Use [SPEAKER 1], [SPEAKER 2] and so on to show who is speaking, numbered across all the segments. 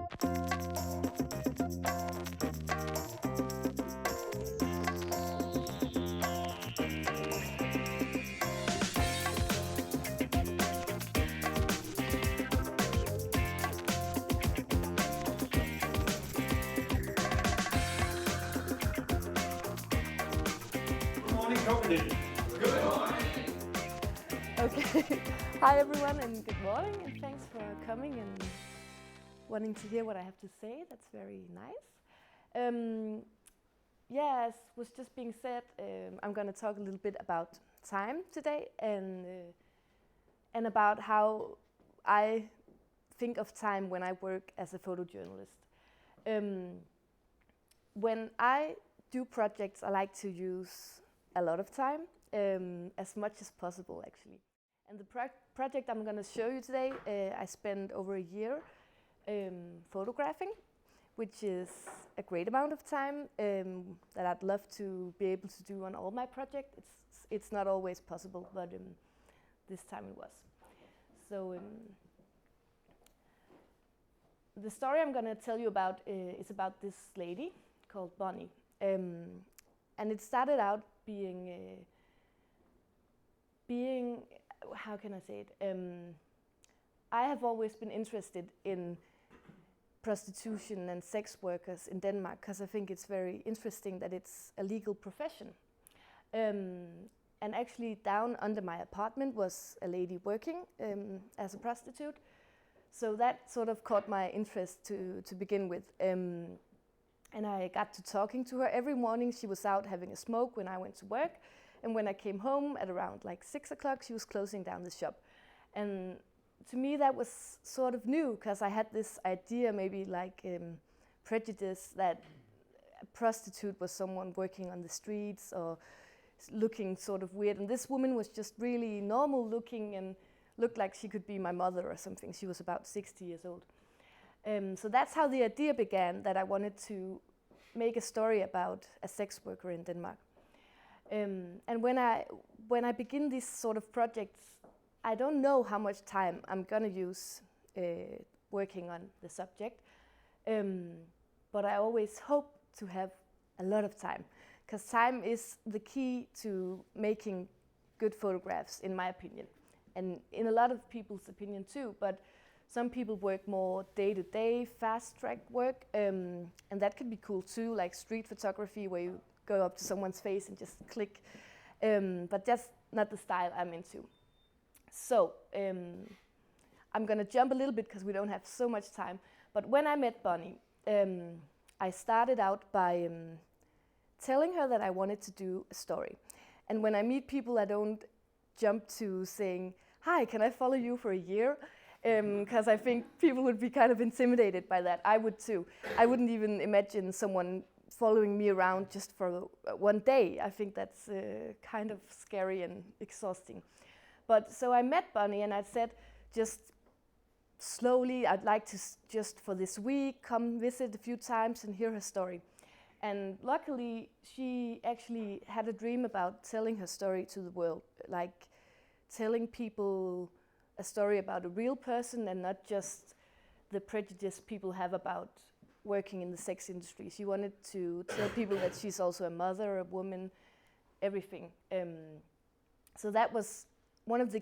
[SPEAKER 1] Good morning.
[SPEAKER 2] Okay. Hi everyone and good morning, and thanks for coming and wanting to hear what I have to say. That's very nice. As was just being said, I'm going to talk a little bit about time today and about how I think of time when I work as a photojournalist. When I do projects, I like to use a lot of time, as much as possible actually. And the project I'm going to show you today, I spent over a year photographing, which is a great amount of time that I'd love to be able to do on all my projects. It's not always possible, but this time it was. So the story I'm going to tell you about is about this lady called Bonnie. And it started out being, how can I say it? I have always been interested in prostitution and sex workers in Denmark because I think it's very interesting that it's a legal profession. And actually down under my apartment was a lady working as a prostitute. So that sort of caught my interest to begin with. And I got to talking to her every morning. She was out having a smoke when I went to work. And when I came home at around like 6 o'clock, she was closing down the shop. And to me that was sort of new because I had this idea, maybe like prejudice, that a prostitute was someone working on the streets or looking sort of weird. And this woman was just really normal looking and looked like she could be my mother or something. She was about 60 years old. So that's how the idea began, that I wanted to make a story about a sex worker in Denmark. And when I begin these sort of projects, I don't know how much time I'm gonna use working on the subject, but I always hope to have a lot of time, because time is the key to making good photographs, in my opinion, and in a lot of people's opinion too. But some people work more day-to-day, fast-track work, and that could be cool too, like street photography, where you go up to someone's face and just click, but that's not the style I'm into. So I'm gonna jump a little bit because we don't have so much time, but when I met Bonnie, I started out by telling her that I wanted to do a story. And when I meet people, I don't jump to saying, "Hi, can I follow you for a year?" Because I think people would be kind of intimidated by that. I would too. I wouldn't even imagine someone following me around just for one day. I think that's kind of scary and exhausting. But so I met Bonnie and I said, just slowly, I'd like to just for this week come visit a few times and hear her story. And luckily, she actually had a dream about telling her story to the world, like telling people a story about a real person and not just the prejudice people have about working in the sex industry. She wanted to tell people that she's also a mother, a woman, everything. So that was one of the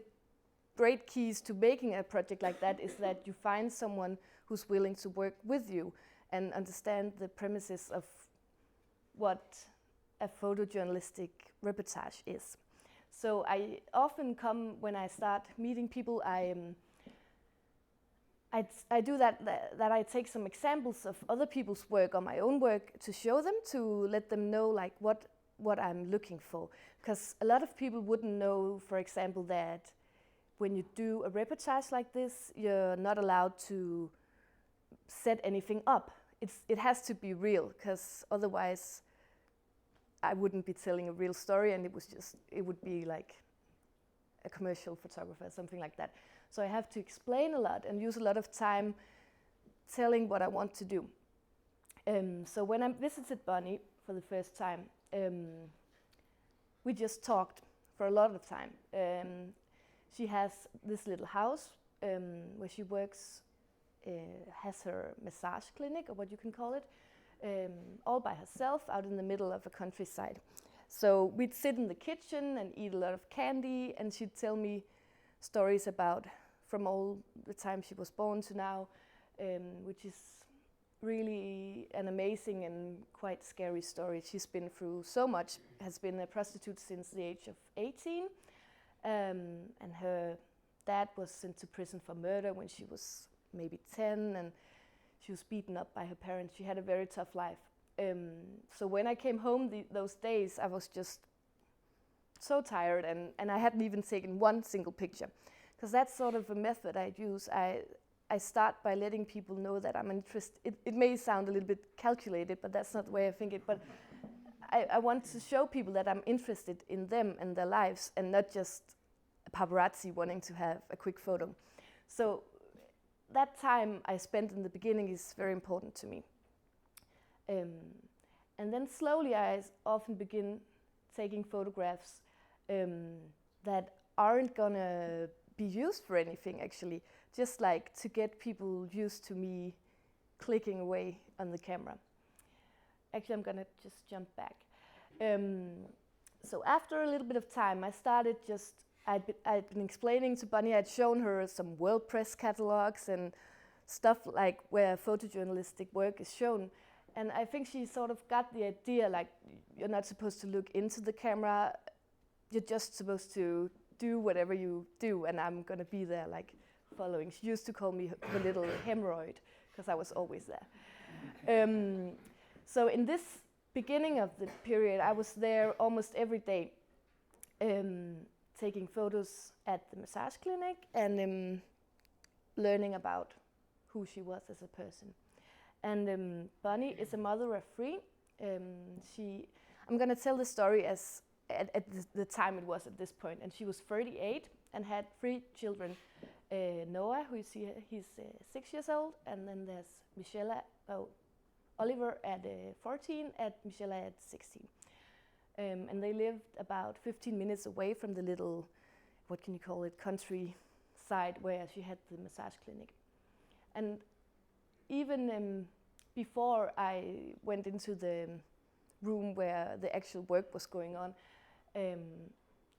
[SPEAKER 2] great keys to making a project like that, is that you find someone who's willing to work with you and understand the premises of what a photojournalistic reportage is. So I often come, when I start meeting people, I do that I take some examples of other people's work or my own work to show them, to let them know like what I'm looking for. Because a lot of people wouldn't know, for example, that when you do a reportage like this, you're not allowed to set anything up. It has to be real, because otherwise I wouldn't be telling a real story, and it would be like a commercial photographer, something like that. So I have to explain a lot and use a lot of time telling what I want to do. So when I visited Bonnie for the first time, we just talked for a lot of time. She has this little house where she works has her massage clinic, or what you can call it, all by herself out in the middle of a countryside. So we'd sit in the kitchen and eat a lot of candy, and she'd tell me stories about from all the time she was born to now, which is really an amazing and quite scary story. She's been through so much, has been a prostitute since the age of 18, and her dad was sent to prison for murder when she was maybe 10, and she was beaten up by her parents. She had a very tough life. So when I came home those days, I was just so tired, and I hadn't even taken one single picture, because that's sort of a method I use. I start by letting people know that I'm interested. It may sound a little bit calculated, but that's not the way I think it. But I want to show people that I'm interested in them and their lives, and not just a paparazzi wanting to have a quick photo. So that time I spent in the beginning is very important to me. And then slowly I often begin taking photographs that aren't gonna be used for anything, actually, just like to get people used to me clicking away on the camera. Actually, I'm gonna just jump back. So after a little bit of time, I started I'd been explaining to Bunny, I'd shown her some World Press catalogs and stuff like where photojournalistic work is shown. And I think she sort of got the idea, like, you're not supposed to look into the camera, you're just supposed to do whatever you do, and I'm gonna be there, like, following. She used to call me the little hemorrhoid, because I was always there. So in this beginning of the period, I was there almost every day, taking photos at the massage clinic and learning about who she was as a person. And Bunny is a mother of 3. I'm going to tell the story as at the time it was at this point, and she was 38 and had 3 children. Noah, who you see here, he's 6 years old, and then there's Oliver at 14 and Michelle at 16. And they lived about 15 minutes away from the little, what can you call it, countryside where she had the massage clinic. And even before I went into the room where the actual work was going on,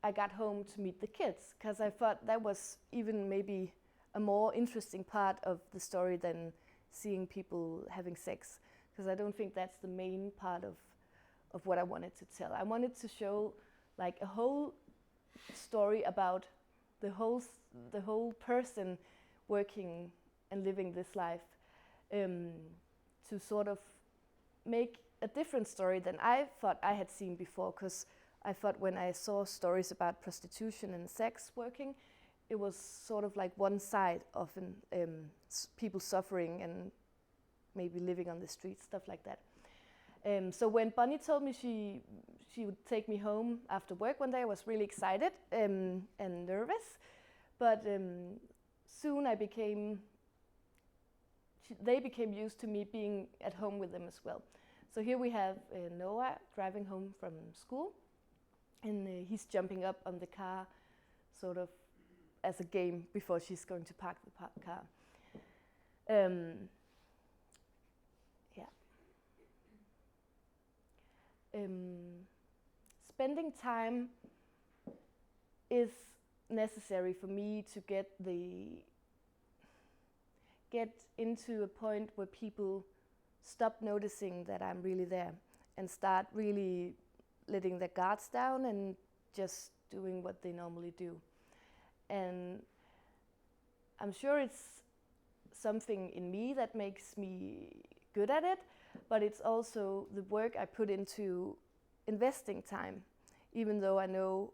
[SPEAKER 2] I got home to meet the kids, because I thought that was even maybe a more interesting part of the story than seeing people having sex, because I don't think that's the main part of what I wanted to tell. I wanted to show like a whole story about the whole person working and living this life, to sort of make a different story than I thought I had seen before, because I thought when I saw stories about prostitution and sex working, it was sort of like one side of people suffering and maybe living on the streets, stuff like that. So when Bunny told me she would take me home after work one day, I was really excited and nervous. But soon they became used to me being at home with them as well. So here we have Noah driving home from school, and he's jumping up on the car, sort of as a game before she's going to park the car. Spending time is necessary for me to get into a point where people stop noticing that I'm really there and start really letting their guards down and just doing what they normally do. And I'm sure it's something in me that makes me good at it, but it's also the work I put into investing time. Even though I know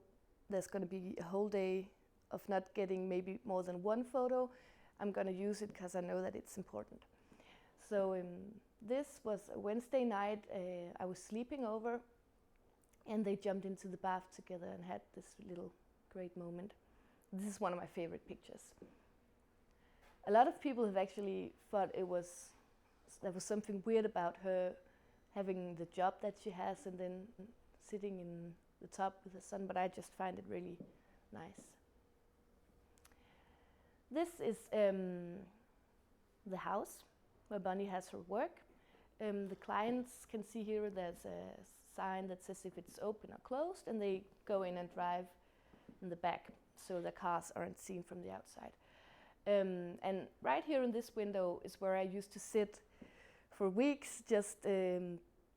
[SPEAKER 2] there's going to be a whole day of not getting maybe more than one photo, I'm going to use it because I know that it's important. So this was a Wednesday night. I was sleeping over, and they jumped into the bath together and had this little great moment. This is one of my favorite pictures. A lot of people have actually thought there was something weird about her having the job that she has and then sitting in the tub with the sun, but I just find it really nice. This is the house where Bunny has her work. The clients can see here there's a sign that says if it's open or closed, and they go in and drive in the back so the cars aren't seen from the outside. And right here in this window is where I used to sit for weeks just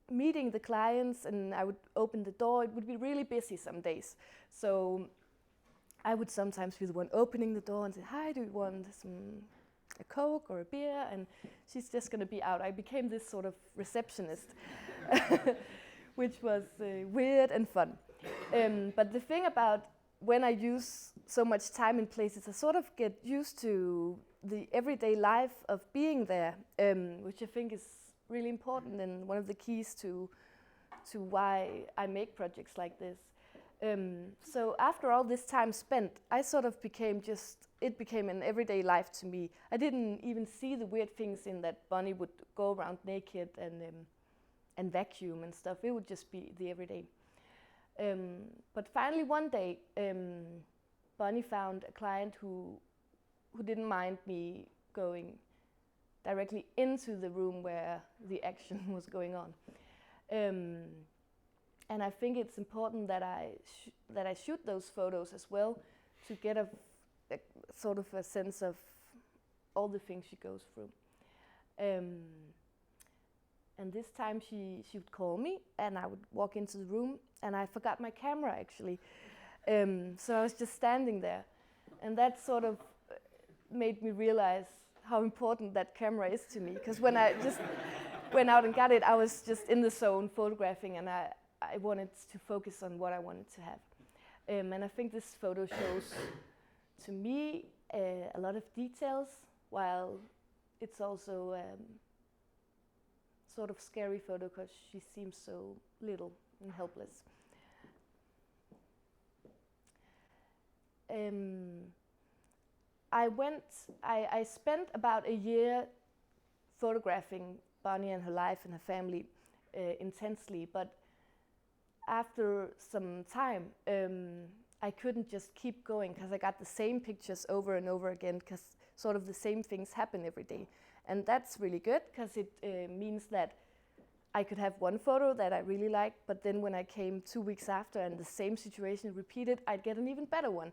[SPEAKER 2] meeting the clients, and I would open the door. It would be really busy some days. So I would sometimes be the one opening the door and say, "Hi, do you want a Coke or a beer?" And she's just going to be out. I became this sort of receptionist, which was weird and fun. But the thing about when I use so much time in places, I sort of get used to the everyday life of being there, which I think is really important and one of the keys to why I make projects like this. So after all this time spent, I sort of it became an everyday life to me. I didn't even see the weird things in that Bunny would go around naked and vacuum and stuff. It would just be the everyday. But finally one day, Bunny found a client who didn't mind me going directly into the room where the action was going on. And I think it's important that I shoot those photos as well to get a sort of a sense of all the things she goes through. And this time she would call me, and I would walk into the room, and I forgot my camera actually. So I was just standing there, and that sort of made me realize how important that camera is to me. Because when I just went out and got it, I was just in the zone photographing, and I wanted to focus on what I wanted to have. And I think this photo shows, to me, a lot of details, while it's also sort of scary photo because she seems so little and helpless. I spent about a year photographing Bunny and her life and her family intensely, but after some time, I couldn't just keep going because I got the same pictures over and over again because sort of the same things happen every day. And that's really good because it means that I could have one photo that I really liked, but then when I came 2 weeks after and the same situation repeated, I'd get an even better one.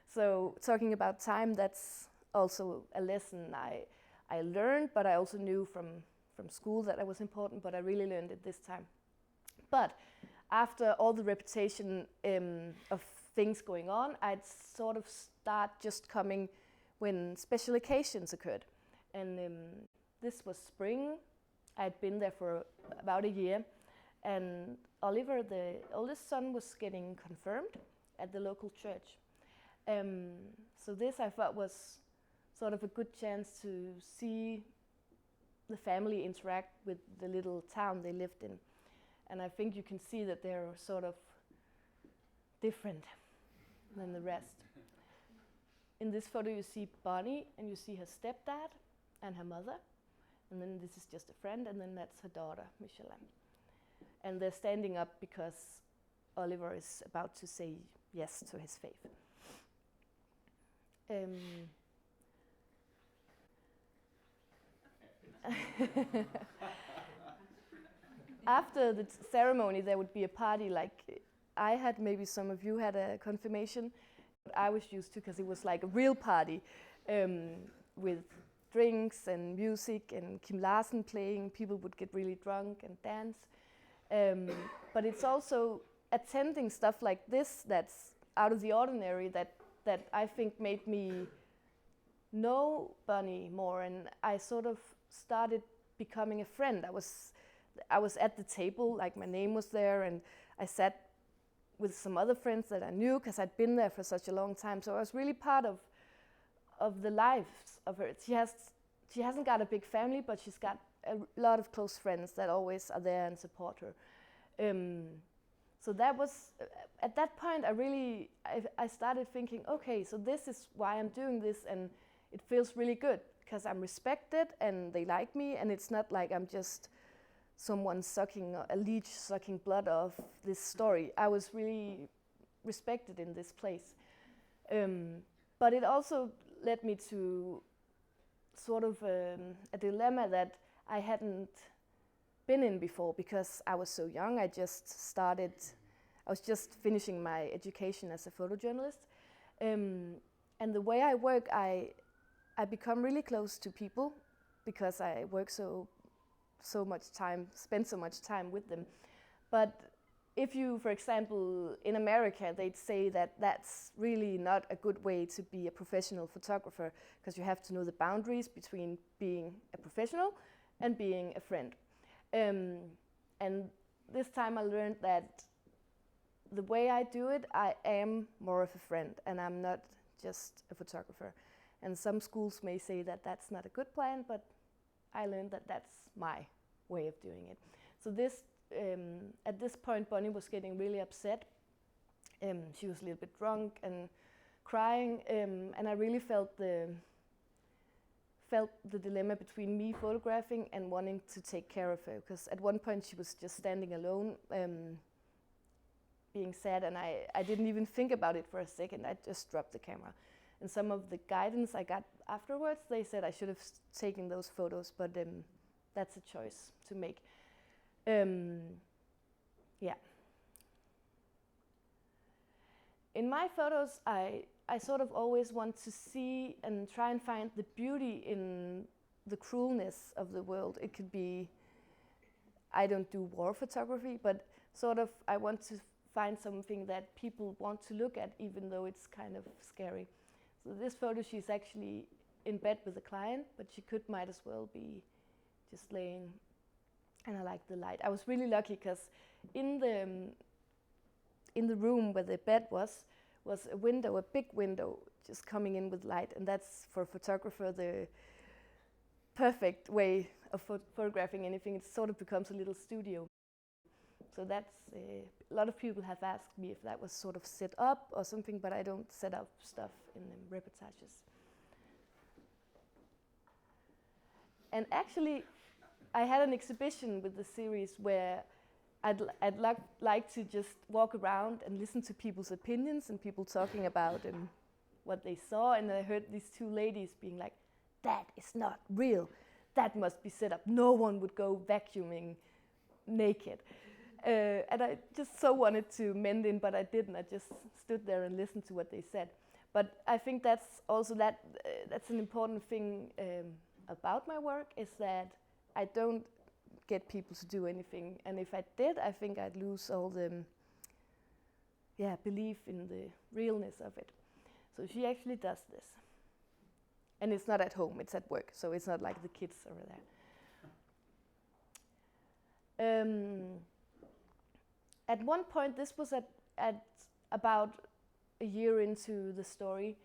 [SPEAKER 2] So talking about time, that's also a lesson I learned, but I also knew from school that it was important, but I really learned it this time. But after all the repetition of things going on, I'd sort of start just coming when special occasions occurred. And this was spring. I'd been there for about a year, and Oliver, the oldest son, was getting confirmed at the local church. So this I thought was sort of a good chance to see the family interact with the little town they lived in. And I think you can see that they're sort of different than the rest. In this photo you see Bunny, and you see her stepdad and her mother. And then this is just a friend, and then that's her daughter, Michelin. And they're standing up because Oliver is about to say yes to his faith. After the ceremony, there would be a party like I had, maybe some of you had a confirmation. But I was used to, because it was like a real party with drinks and music and Kim Larsen playing. People would get really drunk and dance. But it's also attending stuff like this that's out of the ordinary that I think made me know Bunny more, and I sort of started becoming a friend. I was at the table, like my name was there, and I sat with some other friends that I knew because I'd been there for such a long time. So I was really part of the lives of her. She hasn't got a big family, but she's got a lot of close friends that always are there and support her. So that was, at that point, I started thinking, okay, so this is why I'm doing this, and it feels really good because I'm respected and they like me, and it's not like I'm just someone a leech sucking blood of this story. I was really respected in this place. But it also led me to sort of a dilemma that I hadn't been in before because I was so young. I was just finishing my education as a photojournalist. And the way I work, I become really close to people because I work so much time, spend so much time with them. But if you, for example, in America, they'd say that that's really not a good way to be a professional photographer because you have to know the boundaries between being a professional and being a friend. And this time I learned that the way I do it, I am more of a friend and I'm not just a photographer. And some schools may say that that's not a good plan, but I learned that that's my way of doing it. So this, at this point, Bonnie was getting really upset. She was a little bit drunk and crying, and I really felt the dilemma between me photographing and wanting to take care of her. Because at one point she was just standing alone, being sad, and I didn't even think about it for a second. I just dropped the camera. And some of the guidance I got afterwards, they said I should have taken those photos, but that's a choice to make. Yeah. In my photos, I sort of always want to see and try and find the beauty in the cruelness of the world. It could be, I don't do war photography, but sort of I want to find something that people want to look at, even though it's kind of scary. So this photo, she's actually in bed with a client, but she might as well be just laying, and I like the light. I was really lucky because in the room where the bed was a window, a big window, just coming in with light, and that's for a photographer the perfect way of photographing anything. It sort of becomes a little studio. So that's, a lot of people have asked me if that was sort of set up or something, but I don't set up stuff in reportages. And actually, I had an exhibition with the series where I'd like to just walk around and listen to people's opinions and people talking about what they saw. And I heard these two ladies being like, "That is not real. That must be set up. No one would go vacuuming naked." And I just so wanted to mend in, but I didn't. I just stood there and listened to what they said. But I think that's also that's an important thing about my work, is that I don't get people to do anything. And if I did, I think I'd lose all the belief in the realness of it. So she actually does this. And it's not at home, it's at work. So it's not like the kids over there. At one point, this was at about a year into the story,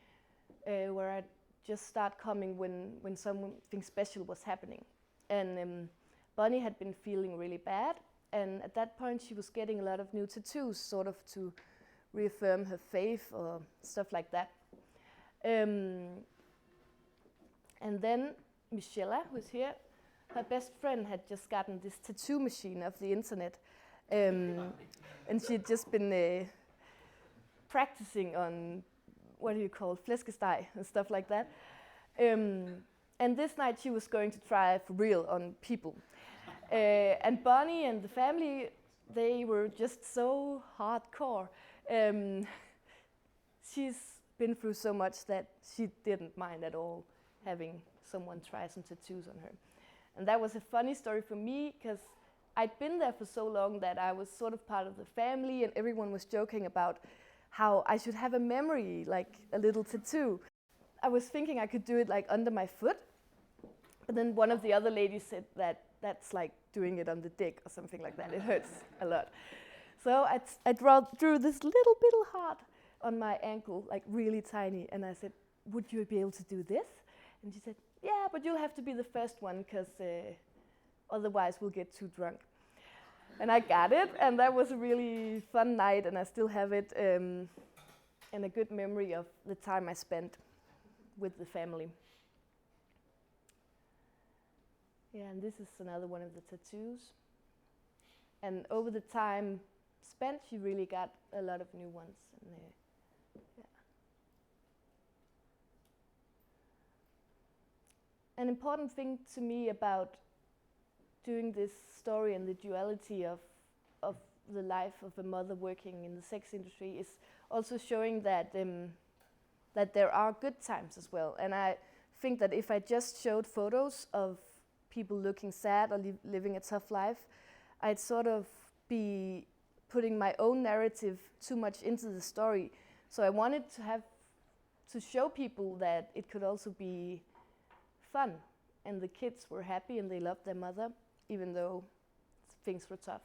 [SPEAKER 2] where I just start coming when something special was happening. And Bonnie had been feeling really bad, and at that point she was getting a lot of new tattoos, sort of to reaffirm her faith or stuff like that. And then Michelle, who's here, her best friend had just gotten this tattoo machine off the internet. And she had just been practicing on, what do you call, flæskesteg and stuff like that. And this night she was going to try for real on people. And Bonnie and the family, they were just so hardcore. She's been through so much that she didn't mind at all having someone try some tattoos on her. And that was a funny story for me, because I'd been there for so long that I was sort of part of the family, and everyone was joking about how I should have a memory, like a little tattoo. I was thinking I could do it like under my foot, but then one of the other ladies said that that's like doing it on the dick or something like that. It hurts a lot. So I drew this little heart on my ankle, like really tiny, and I said, "Would you be able to do this?" And she said, "Yeah, but you'll have to be the first one, because otherwise we'll get too drunk." And I got it, and that was a really fun night, and I still have it, and a good memory of the time I spent with the family. Yeah, and this is another one of the tattoos. And over the time spent, she really got a lot of new ones. And, yeah. an important thing to me about doing this story and the duality of the life of a mother working in the sex industry is also showing that that there are good times as well. And I think that if I just showed photos of people looking sad or living a tough life, I'd sort of be putting my own narrative too much into the story. So I wanted to show people that it could also be fun, and the kids were happy and they loved their mother, even though things were tough.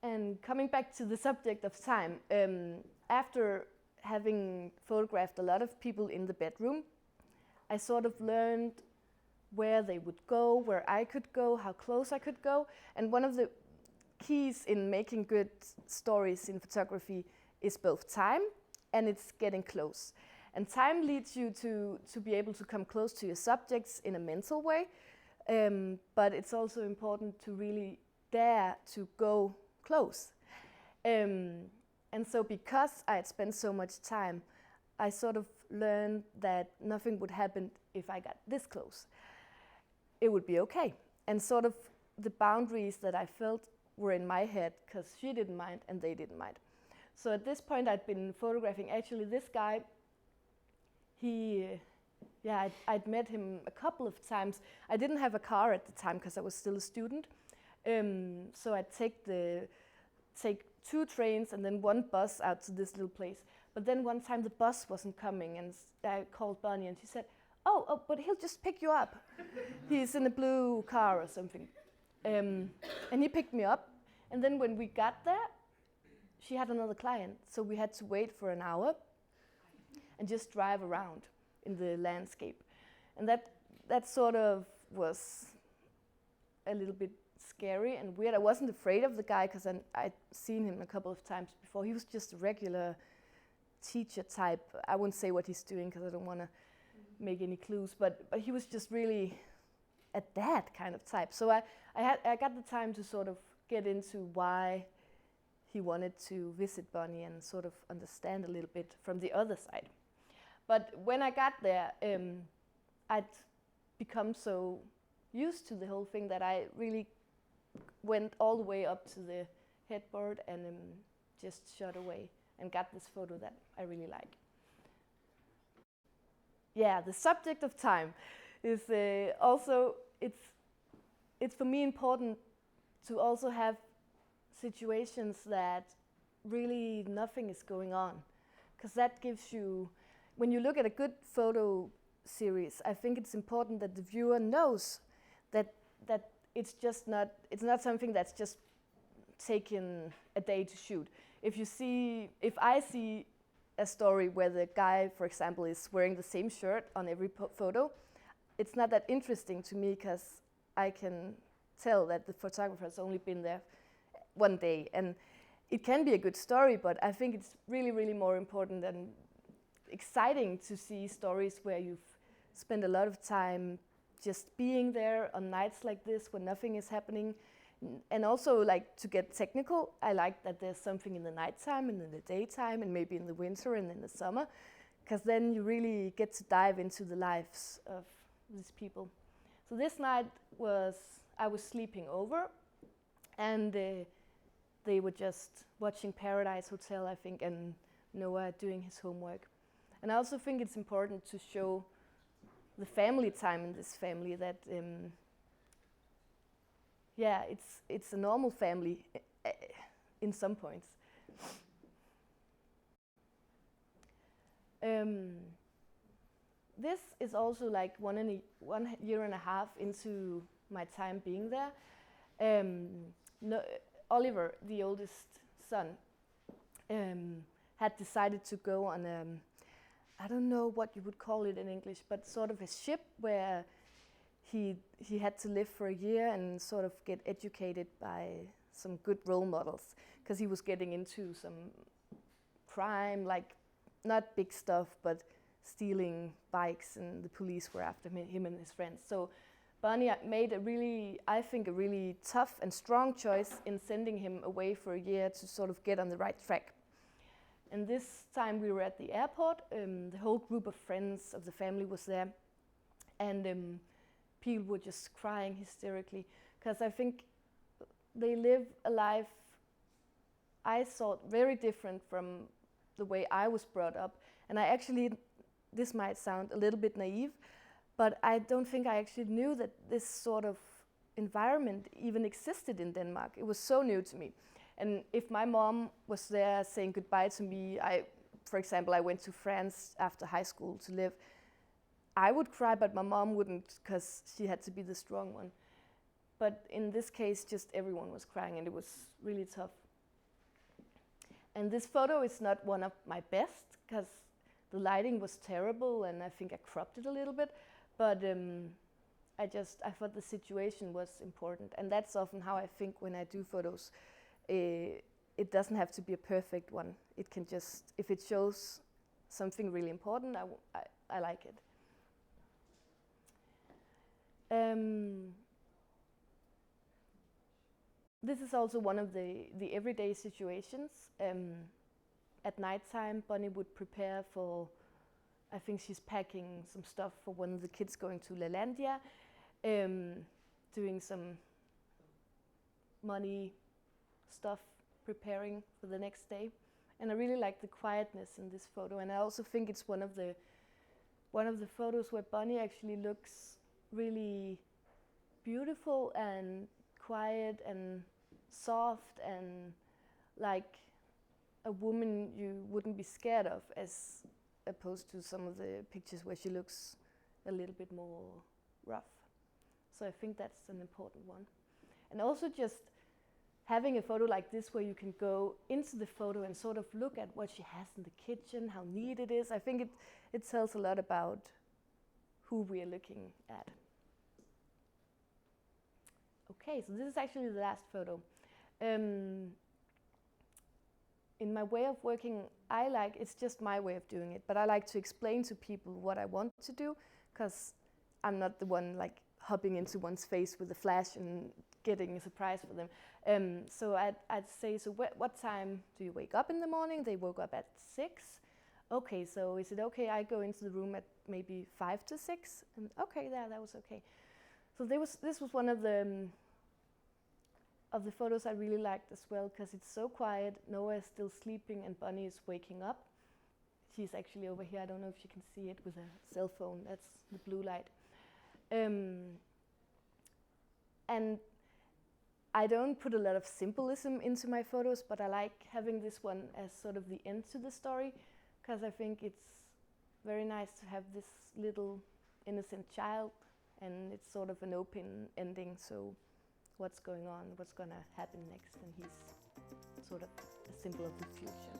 [SPEAKER 2] And coming back to the subject of time, after having photographed a lot of people in the bedroom, I sort of learned where they would go, where I could go, how close I could go. And one of the keys in making good stories in photography is both time and it's getting close. And time leads you to be able to come close to your subjects in a mental way, but it's also important to really dare to go close. And so because I had spent so much time, I sort of learned that nothing would happen if I got this close. It would be okay. And sort of the boundaries that I felt were in my head, because she didn't mind and they didn't mind. So at this point I'd been photographing actually this guy. I'd met him a couple of times. I didn't have a car at the time because I was still a student. So I'd take 2 trains and then 1 bus out to this little place. But then one time the bus wasn't coming, and I called Bonnie and she said, oh, but he'll just pick you up. He's in a blue car or something. And he picked me up. And then when we got there, she had another client. So we had to wait for an hour and just drive around in the landscape. And that sort of was a little bit scary and weird. I wasn't afraid of the guy because I'd seen him a couple of times before. He was just a regular teacher type. I won't say what he's doing because I don't want to make any clues, but he was just really a dad kind of type. So I got the time to sort of get into why he wanted to visit Bonnie and sort of understand a little bit from the other side. But when I got there, I'd become so used to the whole thing that I really went all the way up to the headboard and just shot away and got this photo that I really like. Yeah, the subject of time is also, it's for me important to also have situations that really nothing is going on, because that gives you, when you look at a good photo series, I think it's important that the viewer knows that it's not something that's just taken a day to shoot. If I see a story where the guy, for example, is wearing the same shirt on every photo, it's not that interesting to me because I can tell that the photographer has only been there one day. And it can be a good story, but I think it's really, really more important and exciting to see stories where you've spent a lot of time just being there on nights like this when nothing is happening. And also, like, to get technical, I like that there's something in the nighttime and in the daytime and maybe in the winter and in the summer, because then you really get to dive into the lives of these people. So this night I was sleeping over, and they were just watching Paradise Hotel, I think, and Noah doing his homework. And I also think it's important to show the family time in this family, that it's a normal family in some points. This is also like 1 year and a half into my time being there. Oliver, the oldest son, had decided to go on I don't know what you would call it in English, but sort of a ship where he had to live for a year and sort of get educated by some good role models, because he was getting into some crime, like not big stuff, but stealing bikes, and the police were after him and his friends. So Bonnie made a really tough and strong choice in sending him away for a year to sort of get on the right track. And this time we were at the airport. The whole group of friends of the family was there, and people were just crying hysterically because I think they live a life I thought very different from the way I was brought up. And I actually, this might sound a little bit naive, but I don't think I actually knew that this sort of environment even existed in Denmark. It was so new to me. And if my mom was there saying goodbye to me, for example, I went to France after high school to live, I would cry, but my mom wouldn't because she had to be the strong one. But in this case, just everyone was crying and it was really tough. And this photo is not one of my best because the lighting was terrible and I think I cropped it a little bit. But I thought the situation was important. And that's often how I think when I do photos. It doesn't have to be a perfect one. It can just, if it shows something really important, I like it. This is also one of the everyday situations. At nighttime, Bonnie would prepare for, I think she's packing some stuff for one of the kids going to LaLandia, doing some money stuff, preparing for the next day. And I really like the quietness in this photo. And I also think it's one of the photos where Bonnie actually looks really beautiful and quiet and soft and like a woman you wouldn't be scared of, as opposed to some of the pictures where she looks a little bit more rough. So I think that's an important one. And also just having a photo like this where you can go into the photo and sort of look at what she has in the kitchen, how neat it is. I think it tells a lot about who we are looking at. Okay, so this is actually the last photo. In my way of working, it's just my way of doing it, but I like to explain to people what I want to do, because I'm not the one like hopping into one's face with a flash and getting a surprise for them. So I'd say, so what time do you wake up in the morning? They woke up at 6. Okay, so is it okay I go into the room at maybe 5 to 6? And okay, that was okay. So this was one of the photos I really liked as well, because it's so quiet. Noah is still sleeping and Bonnie is waking up. She's actually over here. I don't know if you can see it with a cell phone. That's the blue light. And I don't put a lot of symbolism into my photos, but I like having this one as sort of the end to the story, because I think it's very nice to have this little innocent child, and it's sort of an open ending, so what's going on, what's going to happen next, and he's sort of a symbol of the future.